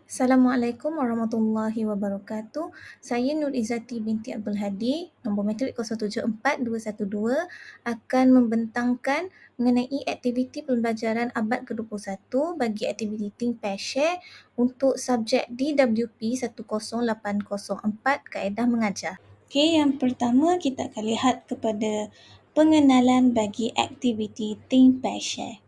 Assalamualaikum warahmatullahi wabarakatuh. Saya Nur Izzati binti Abdul Hadi, nombor matrik 074212 akan membentangkan mengenai aktiviti pembelajaran abad ke-21 bagi aktiviti Think Pair Share untuk subjek DWP 10804 Kaedah Mengajar. Okey, yang pertama kita akan lihat kepada pengenalan bagi aktiviti Think Pair Share.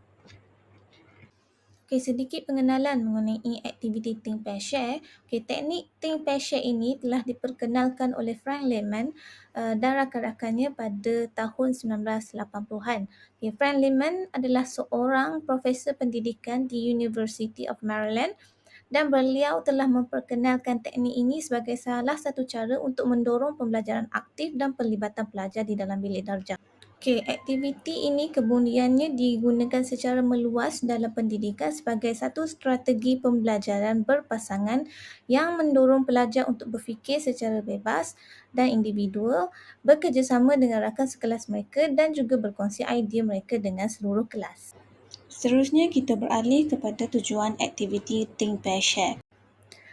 Okey, sedikit pengenalan mengenai aktiviti Think Pair Share. Okey, teknik Think Pair Share ini telah diperkenalkan oleh Frank Lehman dan rakan-rakannya pada tahun 1980-an. Okey, Frank Lehman adalah seorang profesor pendidikan di University of Maryland dan beliau telah memperkenalkan teknik ini sebagai salah satu cara untuk mendorong pembelajaran aktif dan pelibatan pelajar di dalam bilik darjah. Okey, aktiviti ini kemudiannya digunakan secara meluas dalam pendidikan sebagai satu strategi pembelajaran berpasangan yang mendorong pelajar untuk berfikir secara bebas dan individual, bekerjasama dengan rakan sekelas mereka dan juga berkongsi idea mereka dengan seluruh kelas. Seterusnya kita beralih kepada tujuan aktiviti Think Pair Share.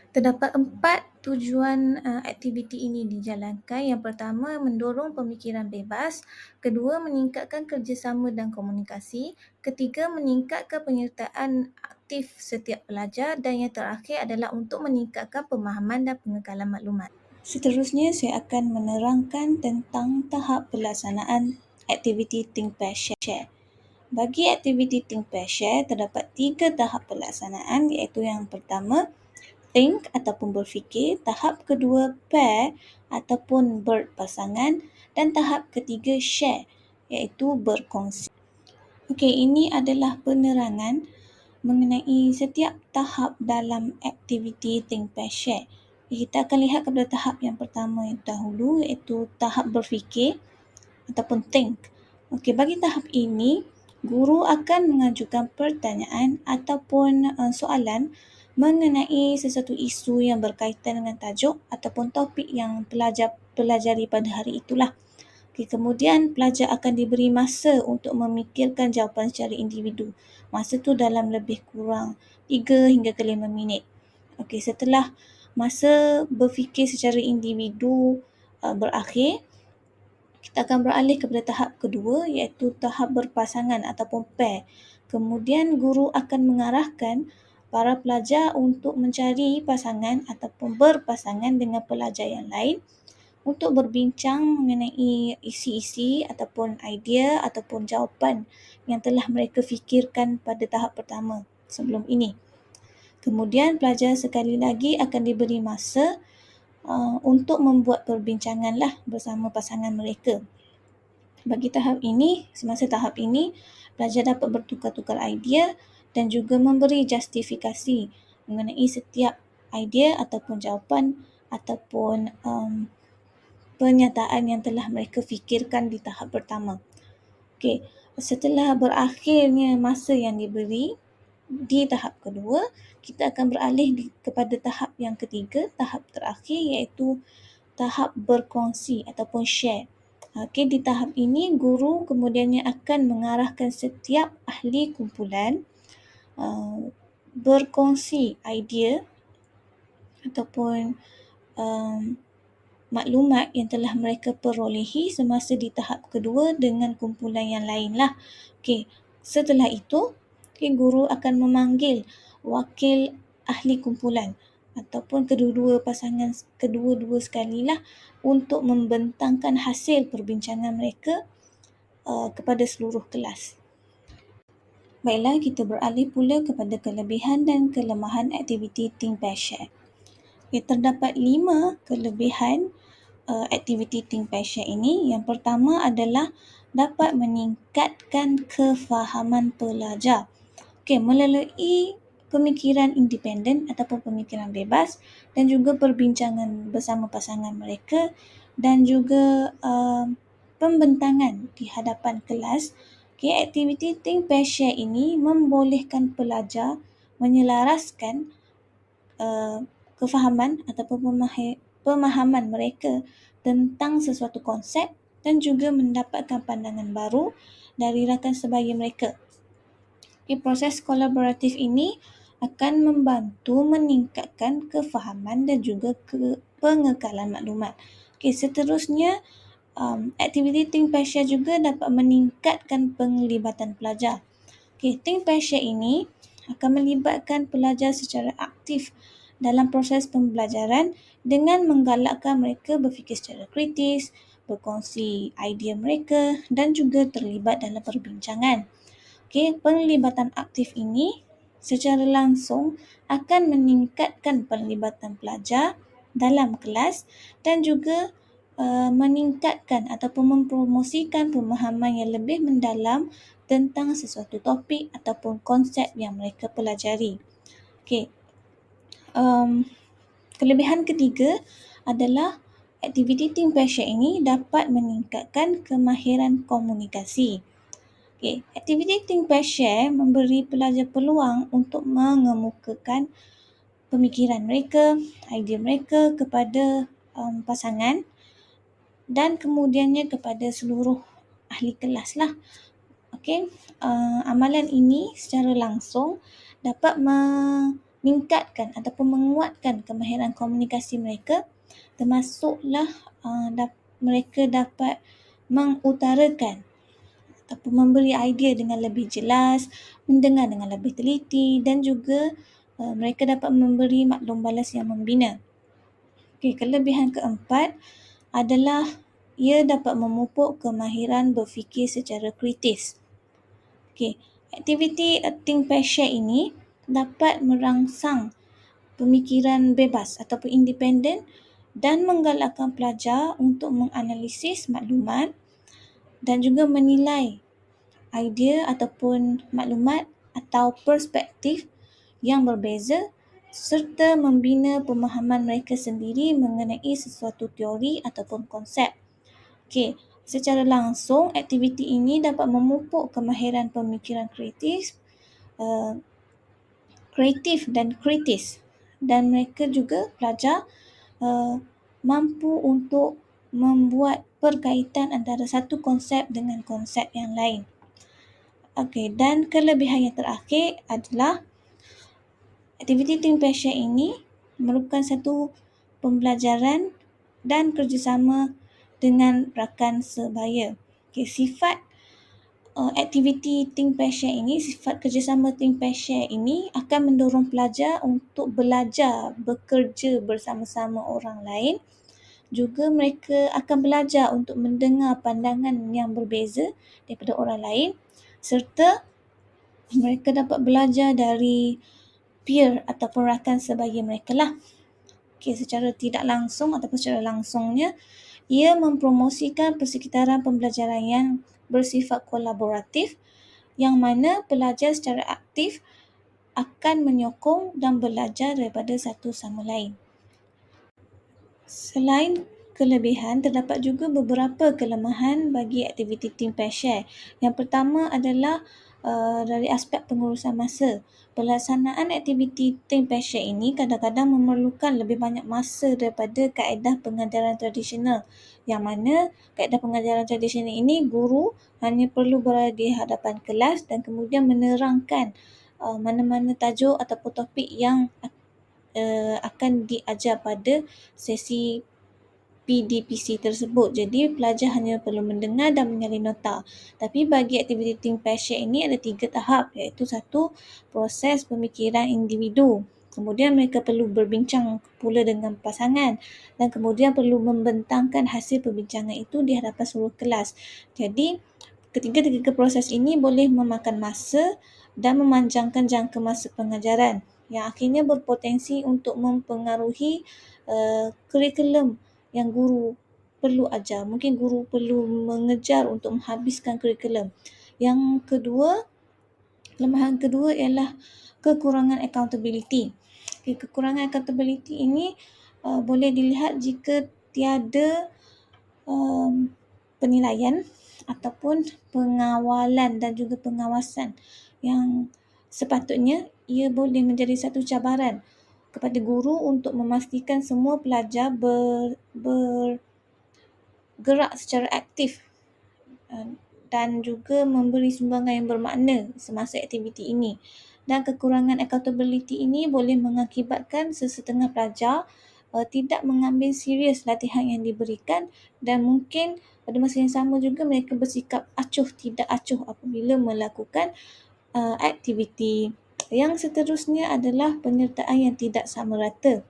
Terdapat 4 tujuan aktiviti ini dijalankan. Yang pertama, mendorong pemikiran bebas. Kedua, meningkatkan kerjasama dan komunikasi. Ketiga, meningkatkan penyertaan aktif setiap pelajar. Dan yang terakhir adalah untuk meningkatkan pemahaman dan pengekalan maklumat. Seterusnya, saya akan menerangkan tentang tahap pelaksanaan aktiviti Think Pair Share. Bagi aktiviti Think Pair Share, terdapat 3 tahap pelaksanaan, iaitu yang pertama, think ataupun berfikir, tahap kedua pair ataupun berpasangan dan tahap ketiga share iaitu berkongsi. Okey, ini adalah penerangan mengenai setiap tahap dalam aktiviti Think Pair Share. Kita akan lihat kepada tahap yang pertama dahulu iaitu tahap berfikir ataupun think. Okey, bagi tahap ini guru akan mengajukan pertanyaan ataupun soalan mengenai sesuatu isu yang berkaitan dengan tajuk ataupun topik yang pelajar pelajari pada hari itulah. Okay, kemudian pelajar akan diberi masa untuk memikirkan jawapan secara individu. Masa tu dalam lebih kurang 3 hingga ke 5 minit. Okey, setelah masa berfikir secara individu berakhir, kita akan beralih kepada tahap kedua iaitu tahap berpasangan ataupun pair. Kemudian guru akan mengarahkan para pelajar untuk mencari pasangan ataupun berpasangan dengan pelajar yang lain untuk berbincang mengenai isi-isi ataupun idea ataupun jawapan yang telah mereka fikirkan pada tahap pertama sebelum ini. Kemudian pelajar sekali lagi akan diberi masa untuk membuat perbincangan lah bersama pasangan mereka. Bagi tahap ini, semasa tahap ini, pelajar dapat bertukar-tukar idea dan juga memberi justifikasi mengenai setiap idea ataupun jawapan ataupun pernyataan yang telah mereka fikirkan di tahap pertama. Okey, setelah berakhirnya masa yang diberi di tahap kedua, kita akan beralih kepada tahap yang ketiga, tahap terakhir iaitu tahap berkongsi ataupun share. Okey, di tahap ini guru kemudiannya akan mengarahkan setiap ahli kumpulan berkongsi idea ataupun maklumat yang telah mereka perolehi semasa di tahap kedua dengan kumpulan yang lain lah. Okey, setelah itu, guru akan memanggil wakil ahli kumpulan ataupun kedua-dua sekalilah untuk membentangkan hasil perbincangan mereka kepada seluruh kelas. Baiklah, kita beralih pula kepada kelebihan dan kelemahan aktiviti Think Pair Share. Terdapat 5 kelebihan aktiviti Think Pair Share ini. Yang pertama adalah dapat meningkatkan kefahaman pelajar. Okey, melalui pemikiran independen ataupun pemikiran bebas dan juga perbincangan bersama pasangan mereka dan juga pembentangan di hadapan kelas. Okay, aktiviti Think Pair Share ini membolehkan pelajar menyelaraskan kefahaman ataupun pemahaman mereka tentang sesuatu konsep dan juga mendapatkan pandangan baru dari rakan sebaya mereka. Okay, proses kolaboratif ini akan membantu meningkatkan kefahaman dan juga pengekalan maklumat. Okey, seterusnya, aktiviti Think Passion juga dapat meningkatkan penglibatan pelajar. Okey, Think Passion ini akan melibatkan pelajar secara aktif dalam proses pembelajaran dengan menggalakkan mereka berfikir secara kritis, berkongsi idea mereka dan juga terlibat dalam perbincangan. Okey, penglibatan aktif ini secara langsung akan meningkatkan penglibatan pelajar dalam kelas dan juga meningkatkan ataupun mempromosikan pemahaman yang lebih mendalam tentang sesuatu topik ataupun konsep yang mereka pelajari. Okey, kelebihan ketiga adalah aktiviti Think Passion ini dapat meningkatkan kemahiran komunikasi. Okay. Aktiviti Think Pair Share memberi pelajar peluang untuk mengemukakan pemikiran mereka, idea mereka kepada pasangan dan kemudiannya kepada seluruh ahli kelas lah. Okay. Amalan ini secara langsung dapat meningkatkan ataupun menguatkan kemahiran komunikasi mereka, termasuklah mereka dapat mengutarakan ataupun memberi idea dengan lebih jelas, mendengar dengan lebih teliti dan juga mereka dapat memberi maklum balas yang membina. Okey, kelebihan keempat adalah ia dapat memupuk kemahiran berfikir secara kritis. Okey, aktiviti Think Pair Share ini dapat merangsang pemikiran bebas ataupun independen dan menggalakkan pelajar untuk menganalisis maklumat dan juga menilai idea ataupun maklumat atau perspektif yang berbeza serta membina pemahaman mereka sendiri mengenai sesuatu teori ataupun konsep. Okey, secara langsung aktiviti ini dapat memupuk kemahiran pemikiran kreatif dan kritis dan mereka juga pelajar mampu untuk membuat perkaitan antara satu konsep dengan konsep yang lain. Okey, dan kelebihan yang terakhir adalah aktiviti Think Passion ini merupakan satu pembelajaran dan kerjasama dengan rakan sebaya. Okey, sifat aktiviti Think Passion ini, sifat kerjasama Think Passion ini akan mendorong pelajar untuk belajar bekerja bersama-sama orang lain. Juga mereka akan belajar untuk mendengar pandangan yang berbeza daripada orang lain serta mereka dapat belajar dari peer ataupun rakan sebaya mereka lah. Okay, secara tidak langsung ataupun secara langsungnya, ia mempromosikan persekitaran pembelajaran yang bersifat kolaboratif yang mana pelajar secara aktif akan menyokong dan belajar daripada satu sama lain. Selain kelebihan, terdapat juga beberapa kelemahan bagi aktiviti Think Pair Share. Yang pertama adalah dari aspek pengurusan masa. Pelaksanaan aktiviti Think Pair Share ini kadang-kadang memerlukan lebih banyak masa daripada kaedah pengajaran tradisional. Yang mana kaedah pengajaran tradisional ini guru hanya perlu berada di hadapan kelas dan kemudian menerangkan mana-mana tajuk ataupun topik yang akan diajar pada sesi PDPC tersebut. Jadi pelajar hanya perlu mendengar dan menyalin nota. Tapi bagi aktiviti Think Passion ini ada 3 tahap, iaitu satu, proses pemikiran individu. Kemudian mereka perlu berbincang pula dengan pasangan dan kemudian perlu membentangkan hasil perbincangan itu di hadapan seluruh kelas. Jadi ketiga-tiga proses ini boleh memakan masa dan memanjangkan jangka masa pengajaran yang akhirnya berpotensi untuk mempengaruhi kurikulum yang guru perlu ajar. Mungkin guru perlu mengejar untuk menghabiskan kurikulum. Yang kedua, kelemahan kedua ialah kekurangan accountability. Okay, kekurangan accountability ini boleh dilihat jika tiada penilaian ataupun pengawalan dan juga pengawasan yang sepatutnya ia boleh menjadi satu cabaran kepada guru untuk memastikan semua pelajar bergerak secara aktif dan juga memberi sumbangan yang bermakna semasa aktiviti ini. Dan kekurangan accountability ini boleh mengakibatkan sesetengah pelajar tidak mengambil serius latihan yang diberikan dan mungkin pada masa yang sama juga mereka bersikap acuh tidak acuh apabila melakukan aktiviti. Yang seterusnya adalah penyertaan yang tidak sama rata.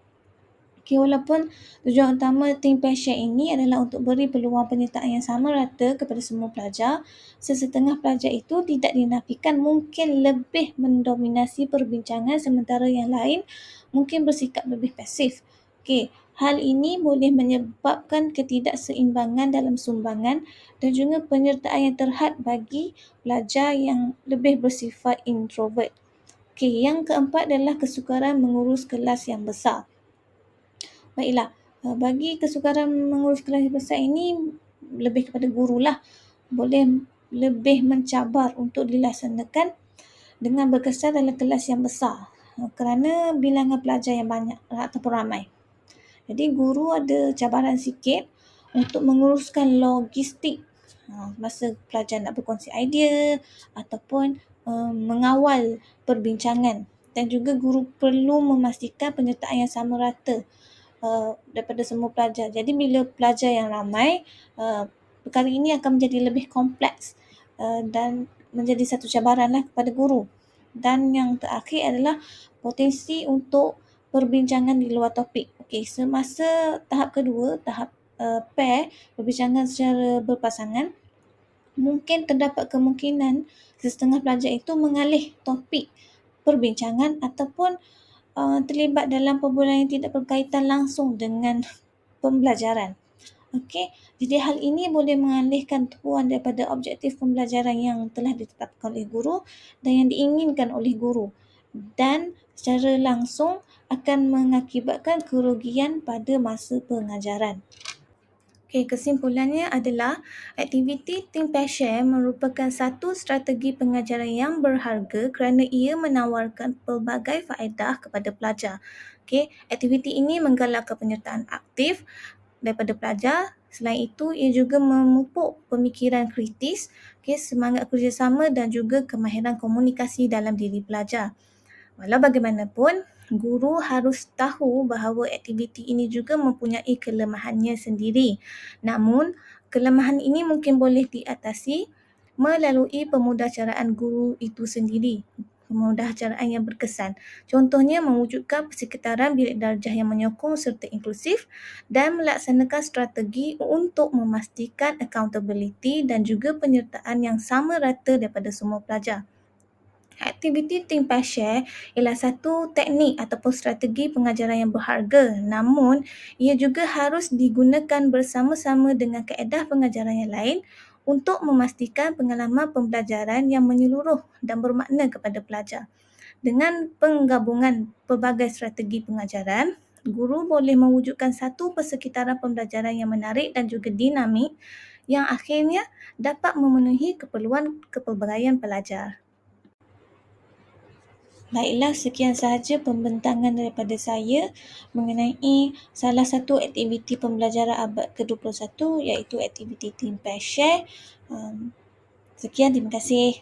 Okay, walaupun tujuan utama Think Passion ini adalah untuk beri peluang penyertaan yang sama rata kepada semua pelajar, sesetengah pelajar itu tidak dinafikan mungkin lebih mendominasi perbincangan sementara yang lain mungkin bersikap lebih pasif. Okay, hal ini boleh menyebabkan ketidakseimbangan dalam sumbangan dan juga penyertaan yang terhad bagi pelajar yang lebih bersifat introvert. Okay, yang keempat adalah kesukaran mengurus kelas yang besar. Baiklah, bagi kesukaran mengurus kelas yang besar ini lebih kepada guru lah. Boleh lebih mencabar untuk dilaksanakan dengan berkesan dalam kelas yang besar kerana bilangan pelajar yang banyak ataupun ramai. Jadi guru ada cabaran sikit untuk menguruskan logistik masa pelajar nak berkongsi idea ataupun mengawal perbincangan, dan juga guru perlu memastikan penyertaan yang sama rata daripada semua pelajar. Jadi bila pelajar yang ramai, perkara ini akan menjadi lebih kompleks dan menjadi satu cabaran lah kepada guru. Dan yang terakhir adalah potensi untuk perbincangan di luar topik. Okey, semasa tahap kedua, tahap pair, perbincangan secara berpasangan, mungkin terdapat kemungkinan setengah pelajar itu mengalih topik perbincangan ataupun terlibat dalam perbualan yang tidak berkaitan langsung dengan pembelajaran. Okey, jadi hal ini boleh mengalihkan tumpuan daripada objektif pembelajaran yang telah ditetapkan oleh guru dan yang diinginkan oleh guru, dan secara langsung akan mengakibatkan kerugian pada masa pengajaran. Okay, kesimpulannya adalah aktiviti Think Passion merupakan satu strategi pengajaran yang berharga kerana ia menawarkan pelbagai faedah kepada pelajar. Okay, aktiviti ini menggalakkan penyertaan aktif daripada pelajar. Selain itu, ia juga memupuk pemikiran kritis, okay, semangat kerjasama dan juga kemahiran komunikasi dalam diri pelajar. Walau bagaimanapun, guru harus tahu bahawa aktiviti ini juga mempunyai kelemahannya sendiri. Namun, kelemahan ini mungkin boleh diatasi melalui pemudahcaraan guru itu sendiri. Pemudahcaraan yang berkesan. Contohnya mewujudkan persekitaran bilik darjah yang menyokong serta inklusif dan melaksanakan strategi untuk memastikan accountability dan juga penyertaan yang sama rata daripada semua pelajar. Aktiviti Think Passion ialah satu teknik ataupun strategi pengajaran yang berharga, namun ia juga harus digunakan bersama-sama dengan kaedah pengajaran yang lain untuk memastikan pengalaman pembelajaran yang menyeluruh dan bermakna kepada pelajar. Dengan penggabungan pelbagai strategi pengajaran, guru boleh mewujudkan satu persekitaran pembelajaran yang menarik dan juga dinamik yang akhirnya dapat memenuhi keperluan kepelbagaian pelajar. Baiklah, sekian sahaja pembentangan daripada saya mengenai salah satu aktiviti pembelajaran abad ke-21 iaitu aktiviti Think Passion. Sekian, terima kasih.